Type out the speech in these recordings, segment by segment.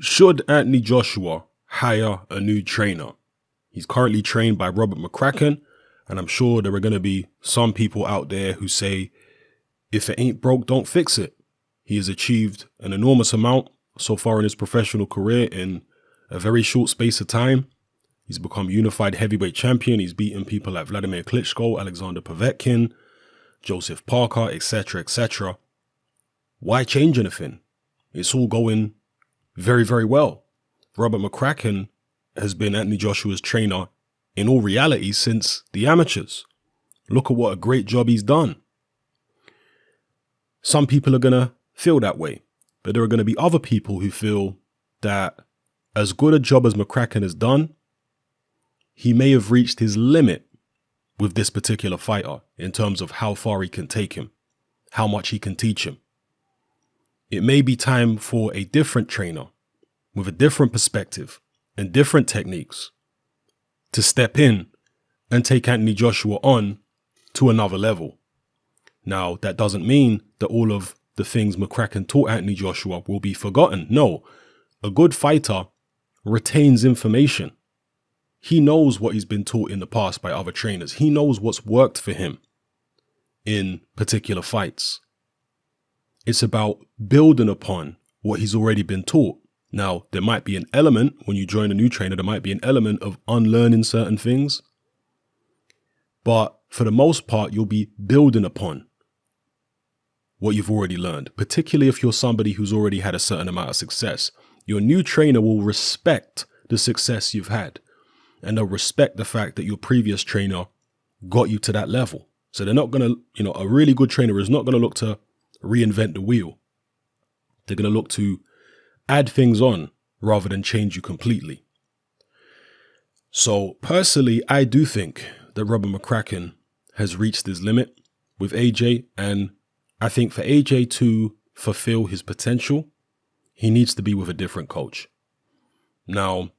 Should Anthony Joshua hire a new trainer? He's currently trained by Robert McCracken, and I'm sure there are going to be some people out there who say, if it ain't broke, don't fix it. He has achieved an enormous amount so far in his professional career in a very short space of time. He's become unified heavyweight champion. He's beaten people like Vladimir Klitschko, Alexander Povetkin, Joseph Parker, etc., etc. Why change anything? It's all going very, very well. Robert McCracken has been Anthony Joshua's trainer in all reality since the amateurs. Look at what a great job he's done. Some people are going to feel that way, but there are going to be other people who feel that as good a job as McCracken has done, he may have reached his limit with this particular fighter in terms of how far he can take him, how much he can teach him. It may be time for a different trainer with a different perspective and different techniques to step in and take Anthony Joshua on to another level. Now, that doesn't mean that all of the things McCracken taught Anthony Joshua will be forgotten. No, a good fighter retains information. He knows what he's been taught in the past by other trainers. He knows what's worked for him in particular fights. It's about building upon what he's already been taught. Now, there might be an element, when you join a new trainer, there might be an element of unlearning certain things. But for the most part, you'll be building upon what you've already learned, particularly if you're somebody who's already had a certain amount of success. Your new trainer will respect the success you've had, and they'll respect the fact that your previous trainer got you to that level. So they're not going to, a really good trainer is not going to look to reinvent the wheel. They're going to look to add things on rather than change you completely. So personally, I do think that Robert McCracken has reached his limit with AJ, and I think for AJ to fulfill his potential, he needs to be with a different coach. Now,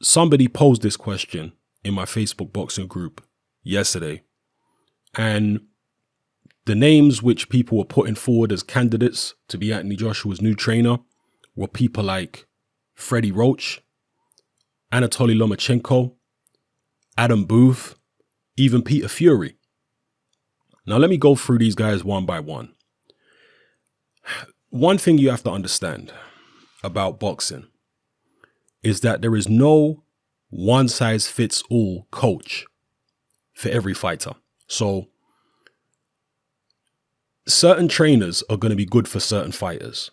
somebody posed this question in my Facebook boxing group yesterday, and the names which people were putting forward as candidates to be Anthony Joshua's new trainer were people like Freddie Roach, Anatoly Lomachenko, Adam Booth, even Peter Fury. Now, let me go through these guys one by one. One thing you have to understand about boxing is that there is no one-size-fits-all coach for every fighter. So certain trainers are going to be good for certain fighters.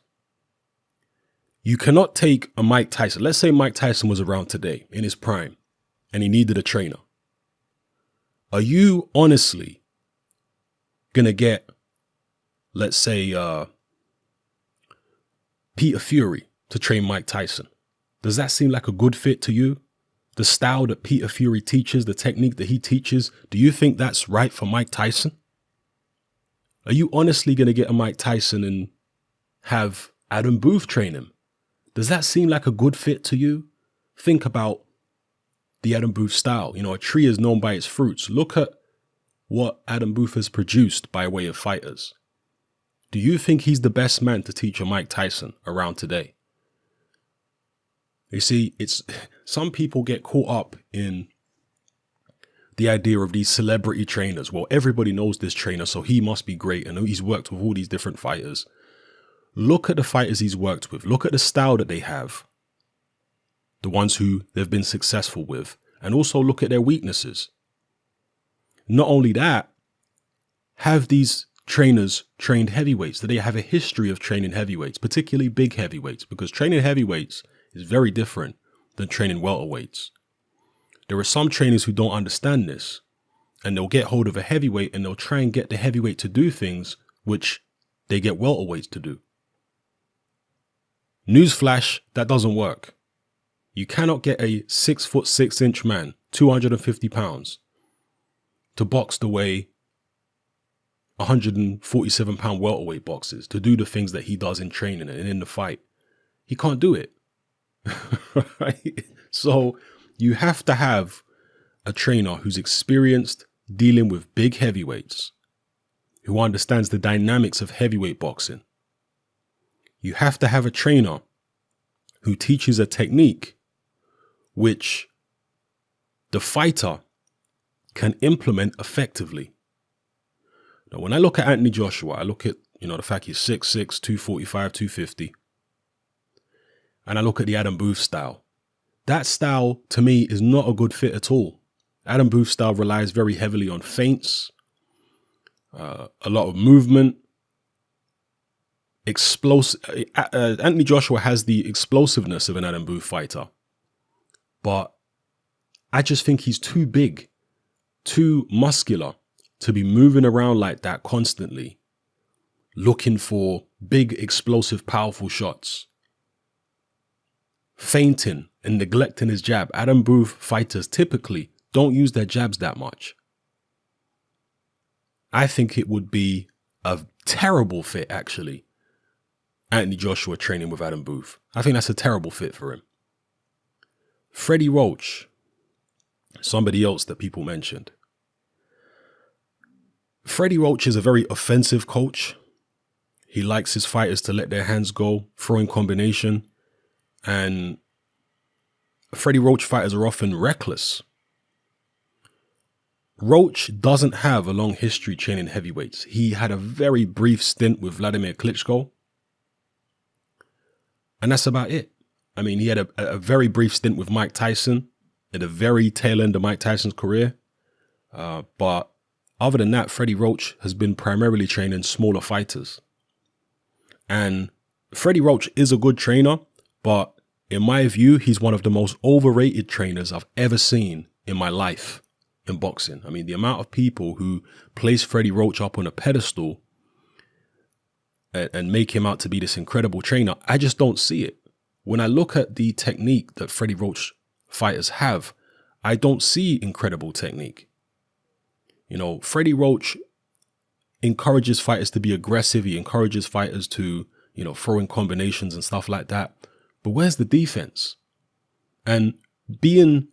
You cannot take a Mike Tyson. Let's say Mike Tyson was around today in his prime and he needed a trainer. Are you honestly going to get, let's say, Peter Fury to train Mike Tyson? Does that seem like a good fit to you? The style that Peter Fury teaches, the technique that he teaches, do you think that's right for Mike Tyson? Are you honestly going to get a Mike Tyson and have Adam Booth train him? Does that seem like a good fit to you? Think about the Adam Booth style. A tree is known by its fruits. Look at what Adam Booth has produced by way of fighters. Do you think he's the best man to teach a Mike Tyson around today? You see, some people get caught up in the idea of these celebrity trainers. Well, everybody knows this trainer, so he must be great, and he's worked with all these different fighters. Look at the fighters he's worked with. Look at the style that they have, the ones who they've been successful with, and also look at their weaknesses. Not only that, have these trainers trained heavyweights? Do they have a history of training heavyweights, particularly big heavyweights? Because training heavyweights is very different than training welterweights. There are some trainers who don't understand this, and they'll get hold of a heavyweight and they'll try and get the heavyweight to do things which they get welterweights to do. Newsflash, that doesn't work. You cannot get a 6'6" man, 250 pounds, to box the way 147-pound welterweight boxes, to do the things that he does in training and in the fight. He can't do it. Right? So you have to have a trainer who's experienced dealing with big heavyweights, who understands the dynamics of heavyweight boxing. You have to have a trainer who teaches a technique which the fighter can implement effectively. Now, when I look at Anthony Joshua, I look at, the fact he's 6'6", 245, 250. And I look at the Adam Booth style. That style, to me, is not a good fit at all. Adam Booth's style relies very heavily on feints, a lot of movement, explosive. Anthony Joshua has the explosiveness of an Adam Booth fighter, but I just think he's too big, too muscular to be moving around like that constantly, looking for big, explosive, powerful shots, feinting and neglecting his jab. Adam Booth fighters typically don't use their jabs that much. I think it would be a terrible fit, actually, Anthony Joshua training with Adam Booth. I think that's a terrible fit for him. Freddie Roach, somebody else that people mentioned. Freddie Roach is a very offensive coach. He likes his fighters to let their hands go, throwing combination. And Freddie Roach fighters are often reckless. Roach doesn't have a long history training heavyweights. He had a very brief stint with Vladimir Klitschko. And that's about it. I mean, he had a very brief stint with Mike Tyson at the very tail end of Mike Tyson's career. But other than that, Freddie Roach has been primarily training smaller fighters. And Freddie Roach is a good trainer, but in my view, he's one of the most overrated trainers I've ever seen in my life in boxing. I mean, the amount of people who place Freddie Roach up on a pedestal and make him out to be this incredible trainer, I just don't see it. When I look at the technique that Freddie Roach fighters have, I don't see incredible technique. Freddie Roach encourages fighters to be aggressive. He encourages fighters to, throw in combinations and stuff like that. But where's the defense? And being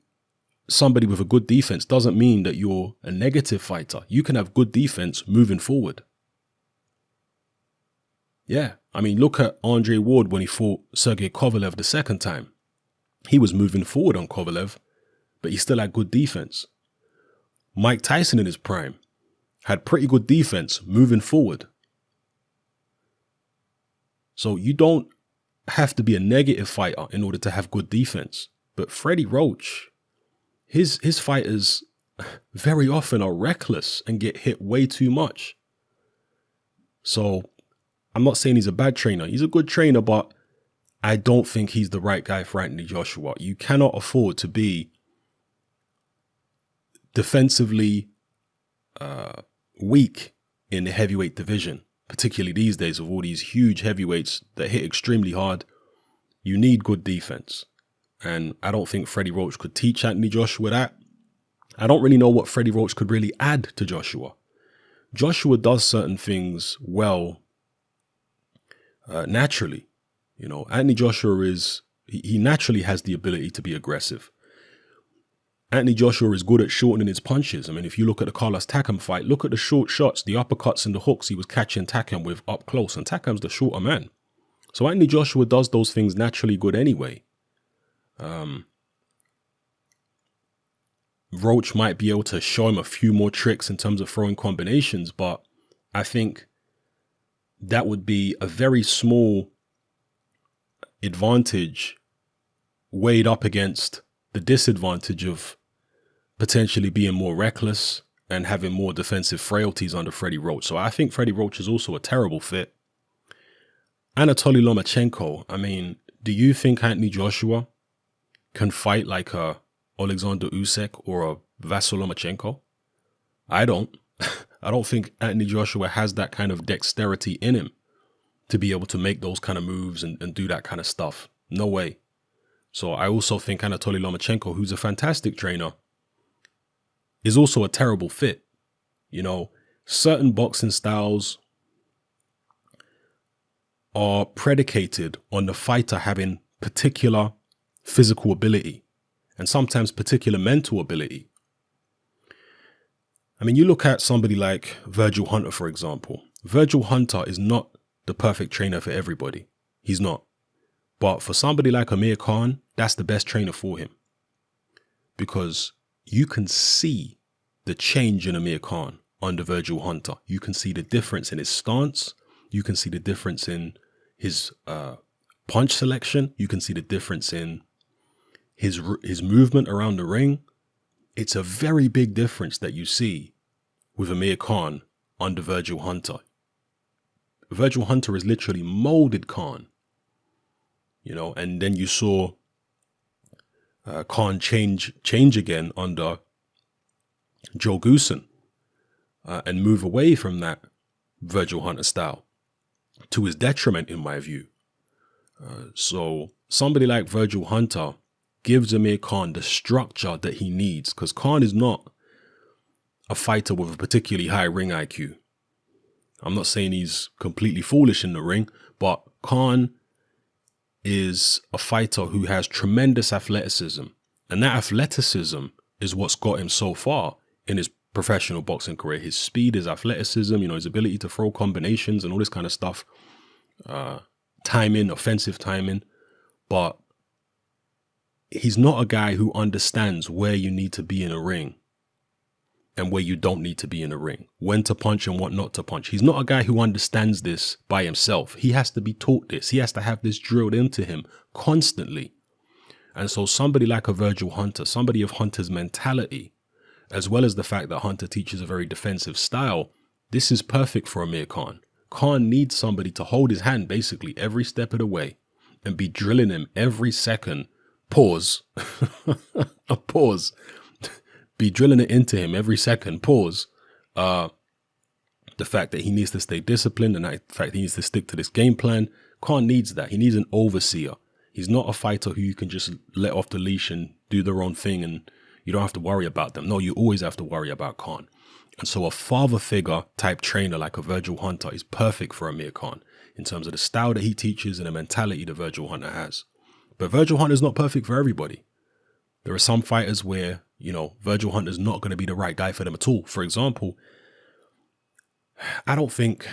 somebody with a good defense doesn't mean that you're a negative fighter. You can have good defense moving forward. Yeah, I mean, look at Andre Ward when he fought Sergey Kovalev the second time. He was moving forward on Kovalev, but he still had good defense. Mike Tyson in his prime had pretty good defense moving forward. So you don't have to be a negative fighter in order to have good defense. But Freddie Roach, his fighters very often are reckless and get hit way too much. So I'm not saying he's a bad trainer. He's a good trainer, but I don't think he's the right guy for Anthony Joshua. You cannot afford to be defensively weak in the heavyweight division, particularly these days with all these huge heavyweights that hit extremely hard. You need good defense. And I don't think Freddie Roach could teach Anthony Joshua that. I don't really know what Freddie Roach could really add to Joshua. Joshua does certain things well naturally. Anthony Joshua he naturally has the ability to be aggressive. Anthony Joshua is good at shortening his punches. I mean, if you look at the Carlos Takam fight, look at the short shots, the uppercuts and the hooks he was catching Takam with up close. And Takam's the shorter man. So Anthony Joshua does those things naturally good anyway. Roach might be able to show him a few more tricks in terms of throwing combinations, but I think that would be a very small advantage weighed up against the disadvantage of potentially being more reckless and having more defensive frailties under Freddie Roach. So I think Freddie Roach is also a terrible fit. Anatoly Lomachenko, I mean, do you think Anthony Joshua can fight like a Alexander Usyk or a Vasyl Lomachenko? I don't. I don't think Anthony Joshua has that kind of dexterity in him to be able to make those kind of moves and do that kind of stuff. No way. So I also think Anatoly Lomachenko, who's a fantastic trainer, is also a terrible fit. Certain boxing styles are predicated on the fighter having particular physical ability and sometimes particular mental ability. I mean, you look at somebody like Virgil Hunter, for example. Virgil Hunter is not the perfect trainer for everybody. He's not. But for somebody like Amir Khan, that's the best trainer for him. Because you can see the change in Amir Khan under Virgil Hunter. You can see the difference in his stance. You can see the difference in his punch selection. You can see the difference in his movement around the ring. It's a very big difference that you see with Amir Khan under Virgil Hunter. Virgil Hunter has literally molded Khan, you know, and then you saw Khan change again under Joe Goossen and move away from that Virgil Hunter style to his detriment, in my view. So somebody like Virgil Hunter gives Amir Khan the structure that he needs, because Khan is not a fighter with a particularly high ring IQ. I'm not saying he's completely foolish in the ring, but Khan is a fighter who has tremendous athleticism. And that athleticism is what's got him so far in his professional boxing career. His speed, his athleticism, you know, his ability to throw combinations and all this kind of stuff. Timing, offensive timing. But he's not a guy who understands where you need to be in a ring and where you don't need to be in a ring, when to punch and what not to punch. He's not a guy who understands this by himself. He has to be taught this. He has to have this drilled into him constantly. And so somebody like a Virgil Hunter, somebody of Hunter's mentality, as well as the fact that Hunter teaches a very defensive style, this is perfect for Amir Khan. Khan needs somebody to hold his hand basically every step of the way and be drilling him every second. Pause. A pause. Be drilling it into him every second. Pause. The fact that he needs to stay disciplined and the fact he needs to stick to this game plan. Khan needs that. He needs an overseer. He's not a fighter who you can just let off the leash and do their own thing and you don't have to worry about them. No, you always have to worry about Khan. And so a father figure type trainer like a Virgil Hunter is perfect for Amir Khan in terms of the style that he teaches and the mentality that Virgil Hunter has. But Virgil Hunter is not perfect for everybody. There are some fighters where, you know, Virgil Hunter is not going to be the right guy for them at all. For example, I don't think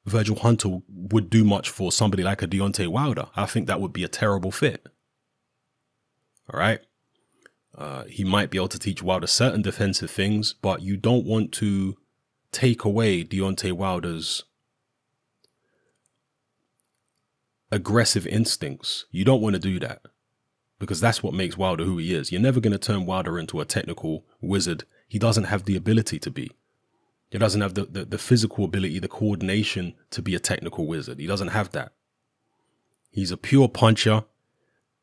Virgil Hunter would do much for somebody like a Deontay Wilder. I think that would be a terrible fit. All right. He might be able to teach Wilder certain defensive things, but you don't want to take away Deontay Wilder's aggressive instincts. You don't want to do that because that's what makes Wilder who he is. You're never going to turn Wilder into a technical wizard. He doesn't have the ability to be. He doesn't have the physical ability, the coordination to be a technical wizard. He doesn't have that. He's a pure puncher.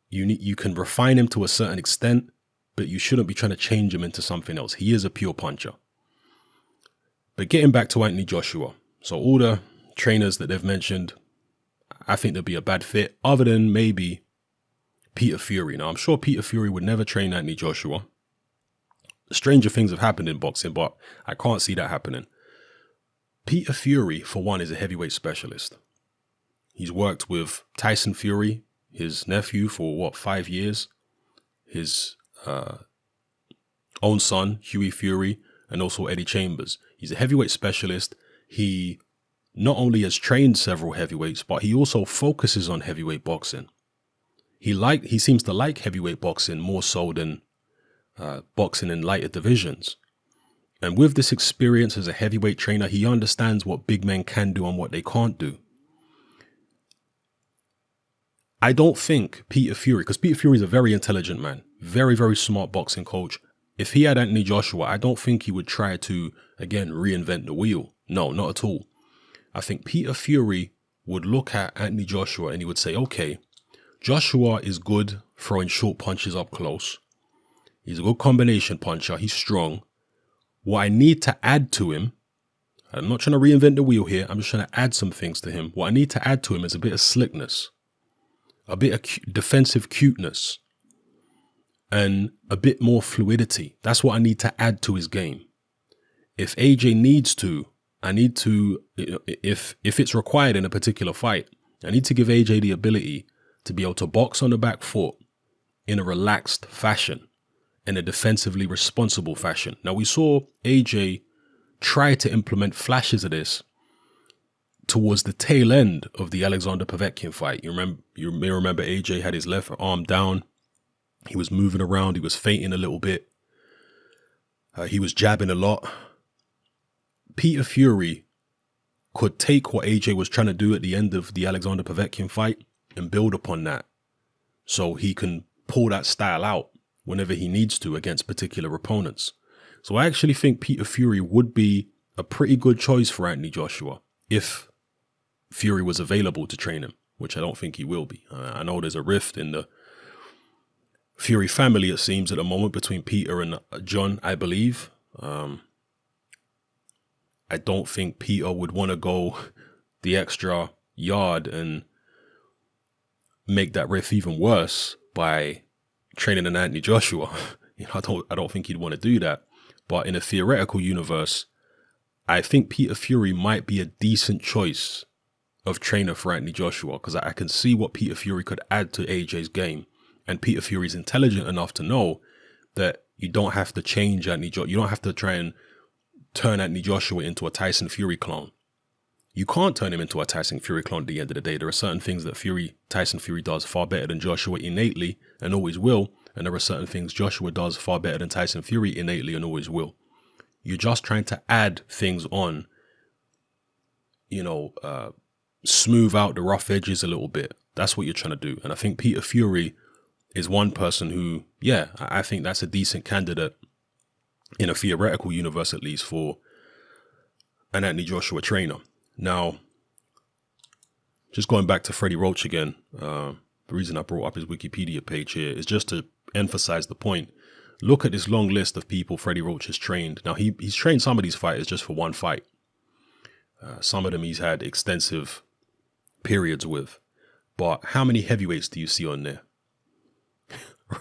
You can refine him to a certain extent, but you shouldn't be trying to change him into something else. He is a pure puncher. But getting back to Anthony Joshua. So all the trainers that they've mentioned, I think they'd be a bad fit other than maybe Peter Fury. Now, I'm sure Peter Fury would never train Anthony Joshua. Stranger things have happened in boxing, but I can't see that happening. Peter Fury, for one, is a heavyweight specialist. He's worked with Tyson Fury, his nephew, for 5 years? His own son, Hughie Fury, and also Eddie Chambers. He's a heavyweight specialist. He not only has trained several heavyweights, but he also focuses on heavyweight boxing. He seems to like heavyweight boxing more so than boxing in lighter divisions. And with this experience as a heavyweight trainer, he understands what big men can do and what they can't do. I don't think Peter Fury, because Peter Fury is a very intelligent man, very, very smart boxing coach. If he had Anthony Joshua, I don't think he would try to, again, reinvent the wheel. No, not at all. I think Peter Fury would look at Anthony Joshua and he would say, okay, Joshua is good throwing short punches up close. He's a good combination puncher. He's strong. What I need to add to him, I'm not trying to reinvent the wheel here. I'm just trying to add some things to him. What I need to add to him is a bit of slickness, a bit of defensive cuteness, and a bit more fluidity. That's what I need to add to his game. If AJ needs to, I need to, if it's required in a particular fight, I need to give AJ the ability to be able to box on the back foot in a relaxed fashion, in a defensively responsible fashion. Now, we saw AJ try to implement flashes of this towards the tail end of the Alexander Povetkin fight. You may remember AJ had his left arm down. He was moving around. He was feinting a little bit. He was jabbing a lot. Peter Fury could take what AJ was trying to do at the end of the Alexander Povetkin fight and build upon that, so he can pull that style out whenever he needs to against particular opponents. So I actually think Peter Fury would be a pretty good choice for Anthony Joshua if Fury was available to train him, which I don't think he will be. I know there's a rift in the Fury family, it seems, at the moment between Peter and John, I believe. I don't think Peter would want to go the extra yard and make that rift even worse by training an Anthony Joshua. I don't think he'd want to do that. But in a theoretical universe, I think Peter Fury might be a decent choice of trainer for Anthony Joshua, because I can see what Peter Fury could add to AJ's game. And Peter Fury's intelligent enough to know that you don't have to change Anthony Joshua. You don't have to try and turn Anthony Joshua into a Tyson Fury clone. You can't turn him into a Tyson Fury clone at the end of the day. There are certain things that Tyson Fury does far better than Joshua innately and always will. And there are certain things Joshua does far better than Tyson Fury innately and always will. You're just trying to add things on, smooth out the rough edges a little bit. That's what you're trying to do. And I think Peter Fury is one person who, I think that's a decent candidate in a theoretical universe, at least, for an Anthony Joshua trainer. Now, just going back to Freddie Roach again, the reason I brought up his Wikipedia page here is just to emphasize the point. Look at this long list of people Freddie Roach has trained. Now, he's trained some of these fighters just for one fight. Some of them he's had extensive periods with. But how many heavyweights do you see on there?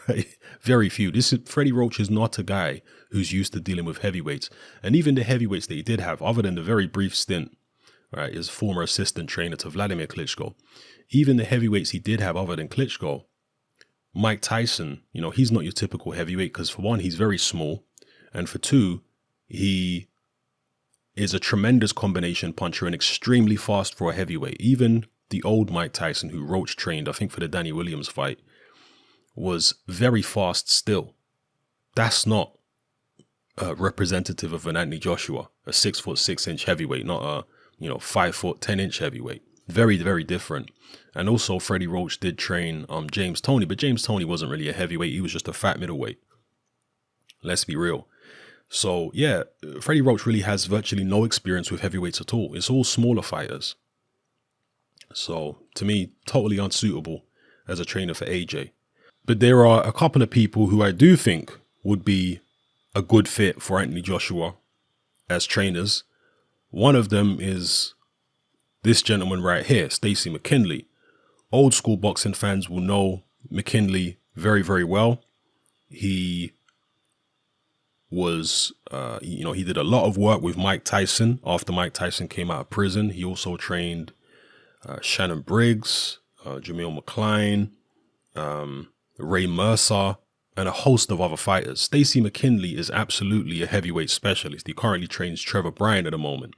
Right? Very few. Freddie Roach is not a guy who's used to dealing with heavyweights. And even the heavyweights that he did have, other than the very brief stint, right, as former assistant trainer to Vladimir Klitschko, even the heavyweights he did have other than Klitschko, Mike Tyson, he's not your typical heavyweight because, for one, he's very small. And for two, he is a tremendous combination puncher and extremely fast for a heavyweight. Even the old Mike Tyson, who Roach trained, I think for the Danny Williams fight, was very fast still. That's not representative of an Anthony Joshua, a 6'6" heavyweight, not a 5'10" heavyweight. Very, very different. And also Freddie Roach did train James Toney, but James Toney wasn't really a heavyweight. He was just a fat middleweight. Let's be real. So yeah, Freddie Roach really has virtually no experience with heavyweights at all. It's all smaller fighters. So to me, totally unsuitable as a trainer for AJ. But there are a couple of people who I do think would be a good fit for Anthony Joshua as trainers. One of them is this gentleman right here, Stacey McKinley. Old school boxing fans will know McKinley very, very well. He was, he did a lot of work with Mike Tyson after Mike Tyson came out of prison. He also trained Shannon Briggs, Jamil McCline, Ray Mercer, and a host of other fighters. Stacey McKinley is absolutely a heavyweight specialist. He currently trains Trevor Bryan at the moment.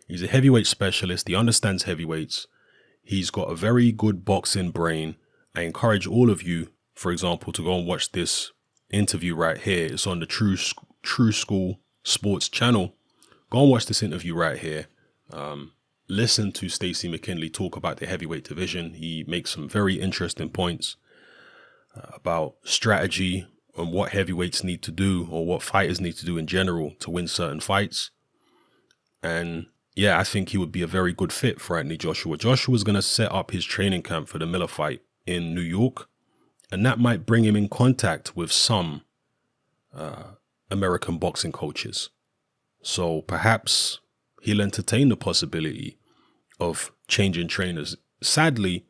He's a heavyweight specialist. He understands heavyweights. He's got a very good boxing brain. I encourage all of you, for example, to go and watch this interview right here. It's on the True School Sports channel. Go and watch this interview right here. Listen to Stacey McKinley talk about the heavyweight division. He makes some very interesting points about strategy and what heavyweights need to do, or what fighters need to do in general to win certain fights. And I think he would be a very good fit for Anthony Joshua. Joshua's going to set up his training camp for the Miller fight in New York, and that might bring him in contact with some American boxing coaches. So perhaps he'll entertain the possibility of changing trainers. Sadly,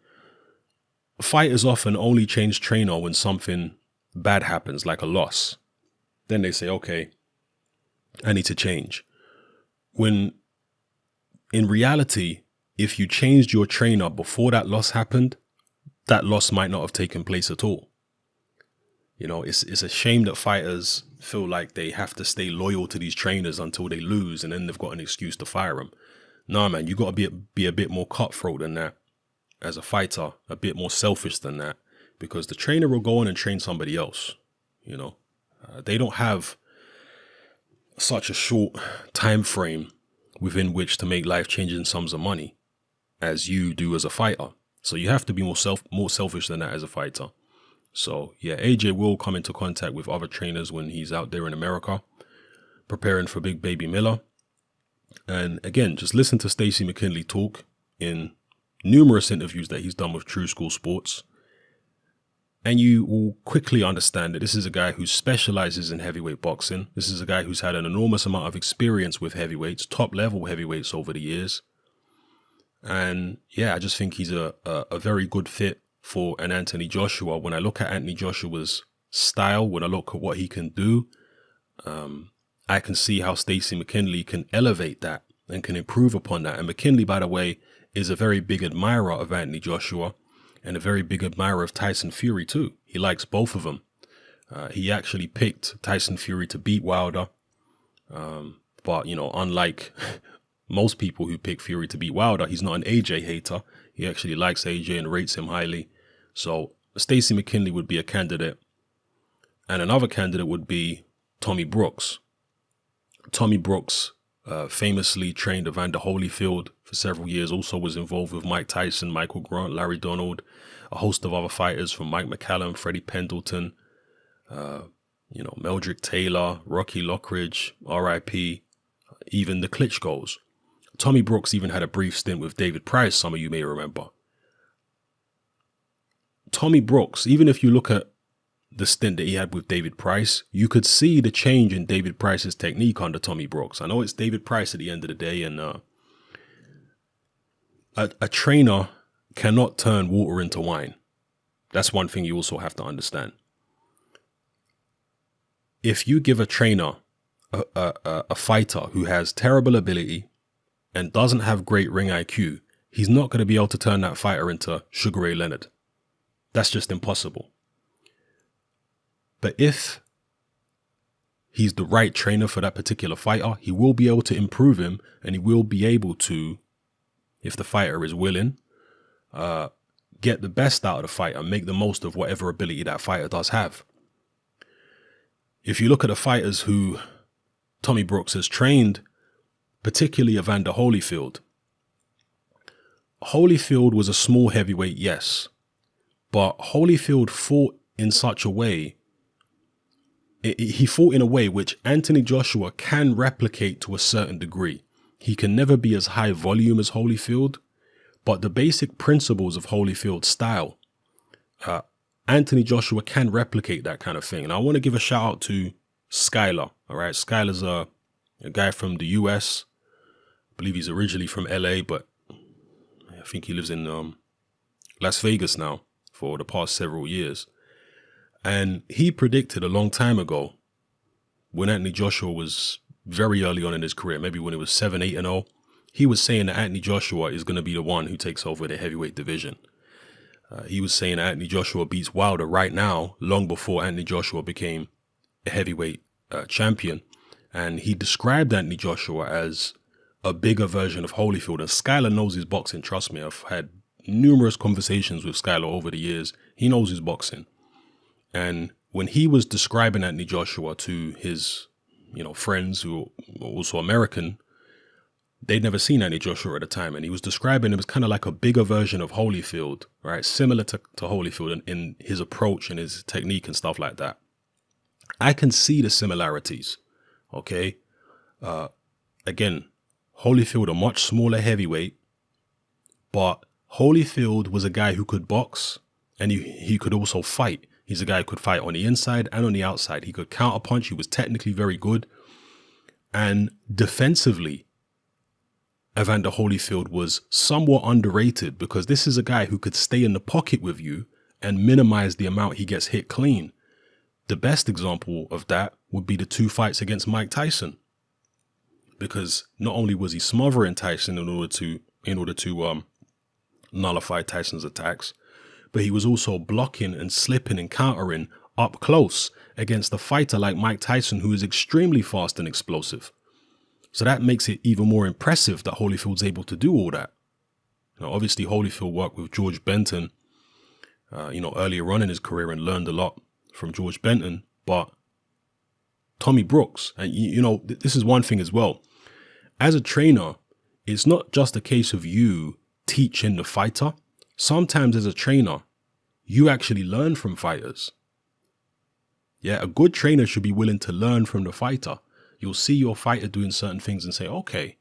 fighters often only change trainer when something bad happens, like a loss. Then they say, okay, I need to change. When in reality, if you changed your trainer before that loss happened, that loss might not have taken place at all. It's a shame that fighters feel like they have to stay loyal to these trainers until they lose, and then they've got an excuse to fire them. Nah, man, you got to be a bit more cutthroat than that as a fighter, a bit more selfish than that, because the trainer will go on and train somebody else. You know, they don't have such a short time frame within which to make life-changing sums of money as you do as a fighter. So you have to be more selfish than that as a fighter. So yeah, AJ will come into contact with other trainers when he's out there in America, preparing for Big Baby Miller. And again, just listen to Stacey McKinley talk in numerous interviews that he's done with True School Sports. And you will quickly understand that this is a guy who specializes in heavyweight boxing. This is a guy who's had an enormous amount of experience with heavyweights, top level heavyweights over the years. And yeah, I just think he's a very good fit for an Anthony Joshua. When I look at Anthony Joshua's style, when I look at what he can do, I can see how Stacey McKinley can elevate that and can improve upon that. And McKinley, by the way, is a very big admirer of Anthony Joshua and a very big admirer of Tyson Fury too. He likes both of them. He actually picked Tyson Fury to beat Wilder. But, you know, unlike most people who pick Fury to beat Wilder, he's not an AJ hater. He actually likes AJ and rates him highly. So Stacey McKinley would be a candidate. And another candidate would be Tommy Brooks. Tommy Brooks famously trained Evander Holyfield for several years, also was involved with Mike Tyson, Michael Grant, Larry Donald, a host of other fighters from Mike McCallum, Freddie Pendleton, Meldrick Taylor, Rocky Lockridge, R.I.P., even the Klitschko's. Tommy Brooks even had a brief stint with David Price, some of you may remember. Tommy Brooks, even if you look at the stint that he had with David Price, you could see the change in David Price's technique under Tommy Brooks. I know it's David Price at the end of the day, and a trainer cannot turn water into wine. That's one thing you also have to understand. If you give a trainer a fighter who has terrible ability and doesn't have great ring IQ, he's not going to be able to turn that fighter into Sugar Ray Leonard. That's just impossible. But if he's the right trainer for that particular fighter, he will be able to improve him, and he will be able to, if the fighter is willing, get the best out of the fighter, make the most of whatever ability that fighter does have. If you look at the fighters who Tommy Brooks has trained, particularly Evander Holyfield. Holyfield was a small heavyweight, yes, but Holyfield fought in such a way, he fought in a way which Anthony Joshua can replicate to a certain degree. He can never be as high volume as Holyfield, but the basic principles of Holyfield's style, Anthony Joshua can replicate that kind of thing. And I want to give a shout out to Skylar. All right, Skylar's a guy from the US. I believe he's originally from LA, but I think he lives in Las Vegas now for the past several years. And he predicted a long time ago, when Anthony Joshua was very early on in his career, maybe when he was 7-8-0, he was saying that Anthony Joshua is going to be the one who takes over the heavyweight division. He was saying that Anthony Joshua beats Wilder right now, long before Anthony Joshua became a heavyweight champion. And he described Anthony Joshua as a bigger version of Holyfield. And Skylar knows his boxing, trust me. I've had numerous conversations with Skylar over the years. He knows his boxing. And when he was describing Anthony Joshua to his, friends who were also American, they'd never seen Anthony Joshua at the time. And he was describing him as kind of like a bigger version of Holyfield, right? Similar to Holyfield in his approach and his technique and stuff like that. I can see the similarities, okay? Again, Holyfield, a much smaller heavyweight, but Holyfield was a guy who could box and he could also fight. He's a guy who could fight on the inside and on the outside. He could counterpunch. He was technically very good. And defensively, Evander Holyfield was somewhat underrated because this is a guy who could stay in the pocket with you and minimize the amount he gets hit clean. The best example of that would be the 2 fights against Mike Tyson. Because not only was he smothering Tyson in order to nullify Tyson's attacks, but he was also blocking and slipping and countering up close against a fighter like Mike Tyson, who is extremely fast and explosive. So that makes it even more impressive that Holyfield's able to do all that. Now, obviously, Holyfield worked with George Benton, earlier on in his career and learned a lot from George Benton. But Tommy Brooks, and this is one thing as well. As a trainer, it's not just a case of you teaching the fighter. Sometimes as a trainer, you actually learn from fighters. Yeah, a good trainer should be willing to learn from the fighter. You'll see your fighter doing certain things and say, okay,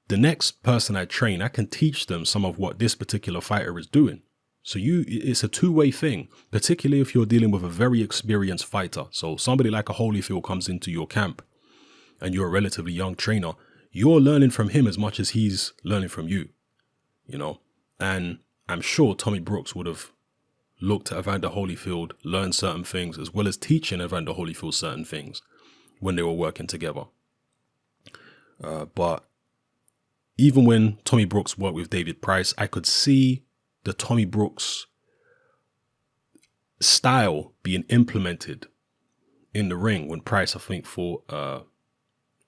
the next person I train, I can teach them some of what this particular fighter is doing. So it's a two-way thing, particularly if you're dealing with a very experienced fighter. So somebody like a Holyfield comes into your camp and you're a relatively young trainer, you're learning from him as much as he's learning from you, and I'm sure Tommy Brooks would have looked at Evander Holyfield, learned certain things, as well as teaching Evander Holyfield certain things when they were working together. But even when Tommy Brooks worked with David Price, I could see the Tommy Brooks style being implemented in the ring when Price, I think, fought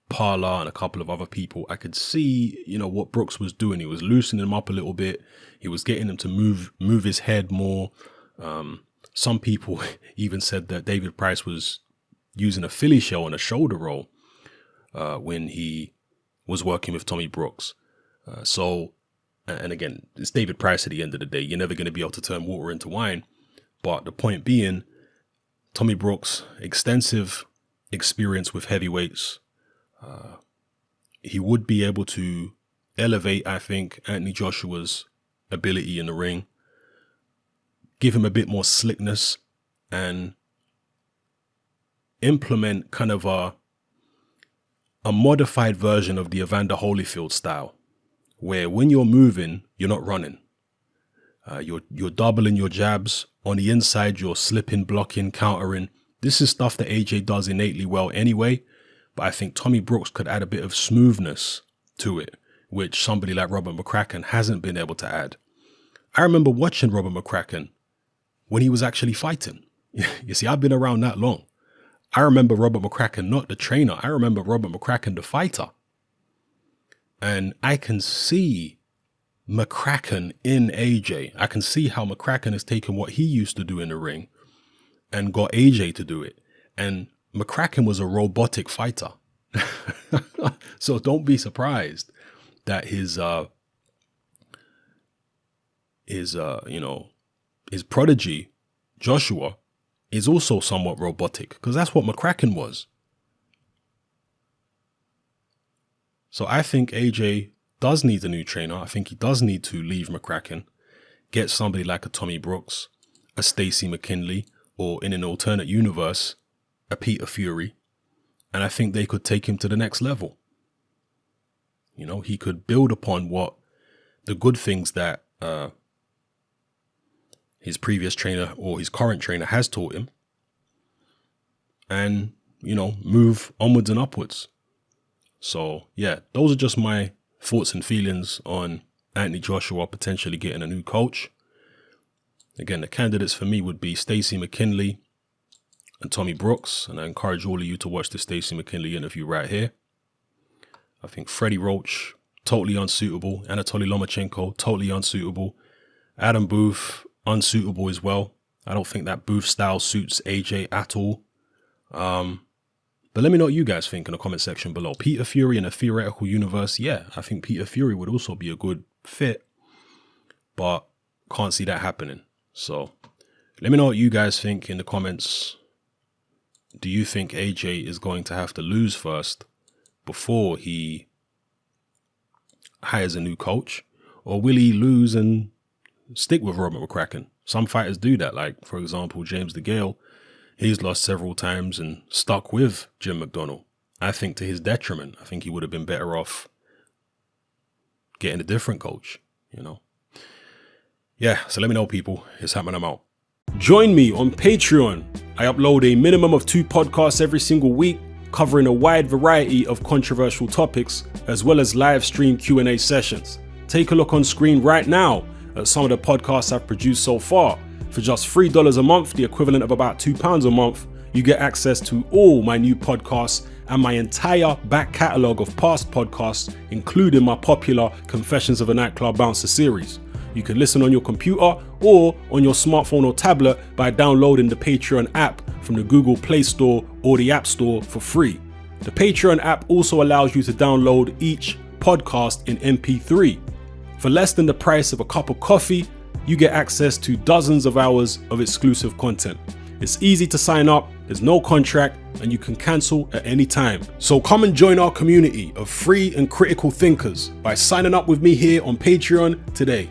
Parla and a couple of other people. I could see, what Brooks was doing. He was loosening him up a little bit. He was getting him to move his head more. Some people even said that David Price was using a Philly shell and a shoulder roll when he was working with Tommy Brooks. And again, it's David Price at the end of the day. You're never going to be able to turn water into wine. But the point being, Tommy Brooks, extensive experience with heavyweights. He would be able to elevate, I think, Anthony Joshua's ability in the ring, give him a bit more slickness, and implement kind of a modified version of the Evander Holyfield style, where when you're moving, you're not running. You're doubling your jabs. On the inside, you're slipping, blocking, countering. This is stuff that AJ does innately well anyway. But I think Tommy Brooks could add a bit of smoothness to it, which somebody like Robert McCracken hasn't been able to add. I remember watching Robert McCracken when he was actually fighting. You see, I've been around that long. I remember Robert McCracken, not the trainer. I remember Robert McCracken, the fighter. And I can see McCracken in AJ. I can see how McCracken has taken what he used to do in the ring and got AJ to do it. And McCracken was a robotic fighter. So don't be surprised that his prodigy, Joshua, is also somewhat robotic, because that's what McCracken was. So I think AJ does need a new trainer. I think he does need to leave McCracken, get somebody like a Tommy Brooks, a Stacey McKinley, or in an alternate universe, a Peter Fury. And I think they could take him to the next level. He could build upon what the good things that his previous trainer or his current trainer has taught him, and, move onwards and upwards. So, yeah, those are just my thoughts and feelings on Anthony Joshua potentially getting a new coach. Again, the candidates for me would be Stacey McKinley and Tommy Brooks, and I encourage all of you to watch the Stacey McKinley interview right here. I think Freddie Roach, totally unsuitable. Anatoly Lomachenko, totally unsuitable. Adam Booth, unsuitable as well. I don't think that Booth style suits AJ at all. But let me know what you guys think in the comment section below. Peter Fury in a theoretical universe, yeah, I think Peter Fury would also be a good fit, but can't see that happening. So let me know what you guys think in the comments. Do you think AJ is going to have to lose first before he hires a new coach? Or will he lose and stick with Robert McCracken? Some fighters do that. Like, for example, James DeGale, he's lost several times and stuck with Jim McDonnell. I think to his detriment. I think he would have been better off getting a different coach, Yeah, so let me know, people. It's happening. I'm out. Join me on Patreon. I upload a minimum of 2 podcasts every single week, covering a wide variety of controversial topics, as well as live stream Q&A sessions. Take a look on screen right now at some of the podcasts I've produced so far. For just $3 a month, the equivalent of about £2 a month, you get access to all my new podcasts and my entire back catalogue of past podcasts, including my popular Confessions of a Nightclub Bouncer series. You can listen on your computer or on your smartphone or tablet by downloading the Patreon app from the Google Play Store or the App Store for free. The Patreon app also allows you to download each podcast in MP3. For less than the price of a cup of coffee, you get access to dozens of hours of exclusive content. It's easy to sign up, there's no contract, and you can cancel at any time. So come and join our community of free and critical thinkers by signing up with me here on Patreon today.